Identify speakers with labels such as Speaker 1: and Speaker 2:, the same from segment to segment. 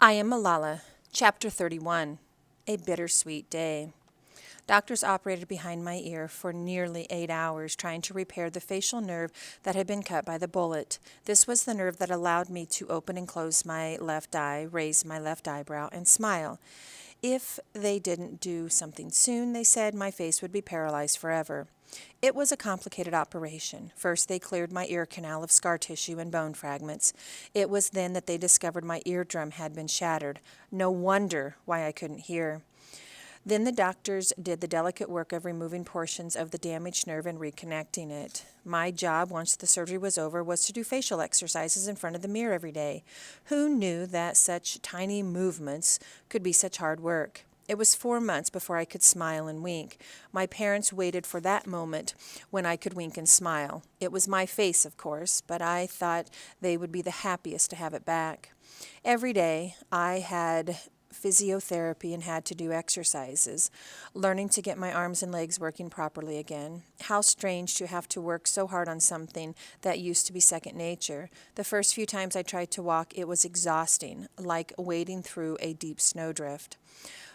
Speaker 1: I am Malala, Chapter 31, A Bittersweet Day. Doctors operated behind my ear for nearly 8 hours trying to repair the facial nerve that had been cut by the bullet. This was the nerve that allowed me to open and close my left eye, raise my left eyebrow, and smile. If they didn't do something soon, they said my face would be paralyzed forever. It was a complicated operation. First, they cleared my ear canal of scar tissue and bone fragments. It was then that they discovered my eardrum had been shattered. No wonder why I couldn't hear. Then the doctors did the delicate work of removing portions of the damaged nerve and reconnecting it. My job, once the surgery was over, was to do facial exercises in front of the mirror every day. Who knew that such tiny movements could be such hard work? It was 4 months before I could smile and wink. My parents waited for that moment when I could wink and smile. It was my face, of course, but I thought they would be the happiest to have it back. Every day I had physiotherapy and had to do exercises, learning to get my arms and legs working properly again. How strange to have to work so hard on something that used to be second nature. The first few times I tried to walk, it was exhausting, like wading through a deep snowdrift.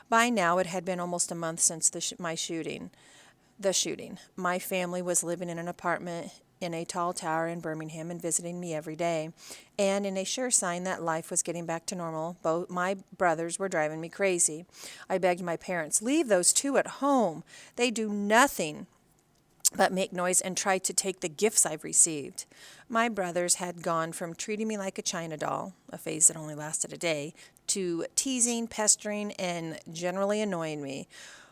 Speaker 1: By now, it had been almost a month since my shooting. The shooting. My family was living in an apartment in a tall tower in Birmingham and visiting me every day. And in a sure sign that life was getting back to normal, both my brothers were driving me crazy. I begged my parents, "Leave those two at home. They do nothing but make noise and try to take the gifts I've received." My brothers had gone from treating me like a China doll, a phase that only lasted a day, to teasing, pestering, and generally annoying me.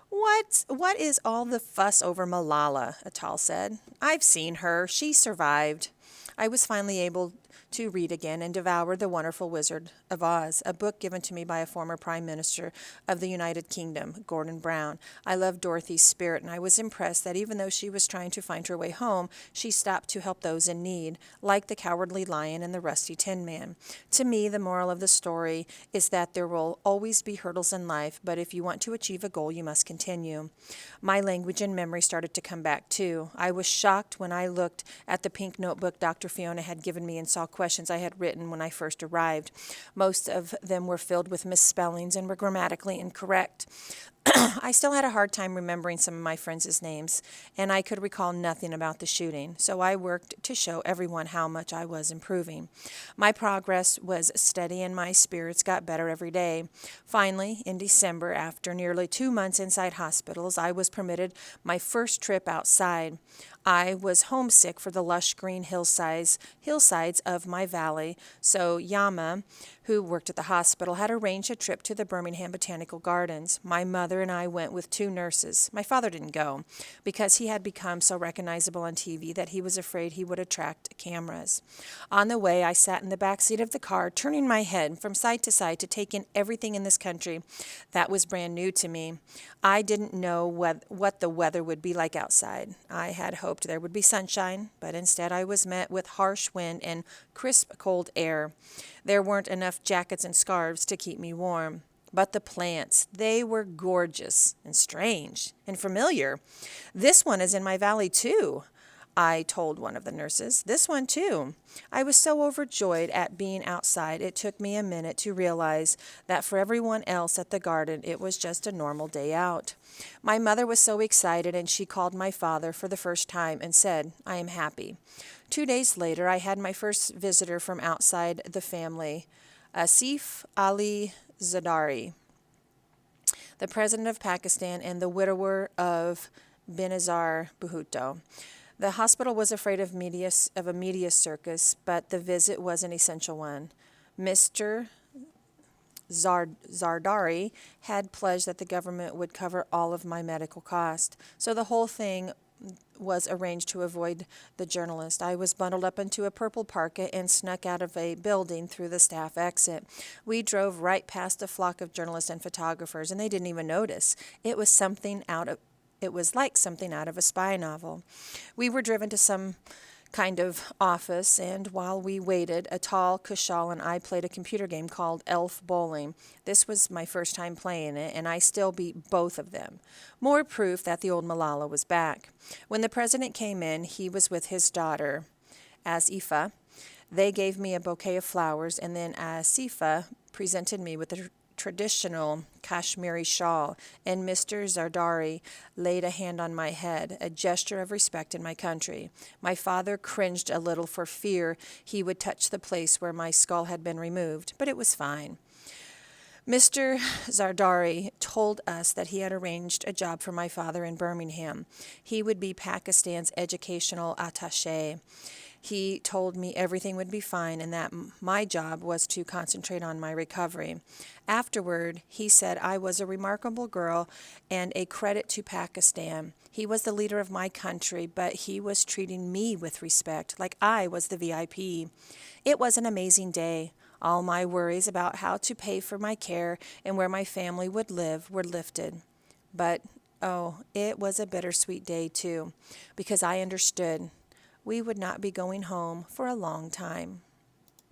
Speaker 1: What is all the fuss over Malala?" Atal said. "I've seen her. She survived." I was finally able to read again and devour The Wonderful Wizard of Oz, a book given to me by a former Prime Minister of the United Kingdom, Gordon Brown. I loved Dorothy's spirit, and I was impressed that even though she was trying to find her way home, she stopped to help those in need, like the Cowardly Lion and the Rusty Tin Man. To me, the moral of the story is that there will always be hurdles in life, but if you want to achieve a goal, you must continue. My language and memory started to come back, too. I was shocked when I looked at the pink notebook Dr. Fiona had given me and saw questions I had written when I first arrived. Most of them were filled with misspellings and were grammatically incorrect. I still had a hard time remembering some of my friends' names, and I could recall nothing about the shooting, so I worked to show everyone how much I was improving. My progress was steady, and my spirits got better every day. Finally, in December, after nearly 2 months inside hospitals, I was permitted my first trip outside. I was homesick for the lush green hillsides of my valley, so Yama, who worked at the hospital, had arranged a trip to the Birmingham Botanical Gardens. My mother and I went with two nurses. My father didn't go because he had become so recognizable on TV that he was afraid he would attract cameras. On the way, I sat in the back seat of the car, turning my head from side to side to take in everything in this country that was brand new to me. I didn't know what the weather would be like outside. I had hoped there would be sunshine, but instead I was met with harsh wind and crisp, cold air. There weren't enough jackets and scarves to keep me warm. But the plants, they were gorgeous and strange and familiar. "This one is in my valley, too," I told one of the nurses. "This one, too." I was so overjoyed at being outside, it took me a minute to realize that for everyone else at the garden, it was just a normal day out. My mother was so excited, and she called my father for the first time and said, "I am happy." 2 days later, I had my first visitor from outside the family, Asif Ali Zardari, the president of Pakistan and the widower of Benazir Bhutto. The hospital was afraid of a media circus, but the visit was an essential one. Mr. Zardari had pledged that the government would cover all of my medical costs, so the whole thing was arranged to avoid the journalist. I was bundled up into a purple parka and snuck out of a building through the staff exit. We drove right past a flock of journalists and photographers, and they didn't even notice. It was like something out of a spy novel. We were driven to some kind of office, and while we waited, Atal, Kushal, and I played a computer game called Elf Bowling. This was my first time playing it, and I still beat both of them. More proof that the old Malala was back. When the president came in, he was with his daughter, Asifa. They gave me a bouquet of flowers, and then Asifa presented me with a traditional Kashmiri shawl, and Mr. Zardari laid a hand on my head, a gesture of respect in my country. My father cringed a little for fear he would touch the place where my skull had been removed, but it was fine. Mr. Zardari told us that he had arranged a job for my father in Birmingham. He would be Pakistan's educational attaché. He told me everything would be fine and that my job was to concentrate on my recovery. Afterward, he said I was a remarkable girl and a credit to Pakistan. He was the leader of my country, but he was treating me with respect, like I was the VIP. It was an amazing day. All my worries about how to pay for my care and where my family would live were lifted. But, oh, it was a bittersweet day, too, because I understood we would not be going home for a long time.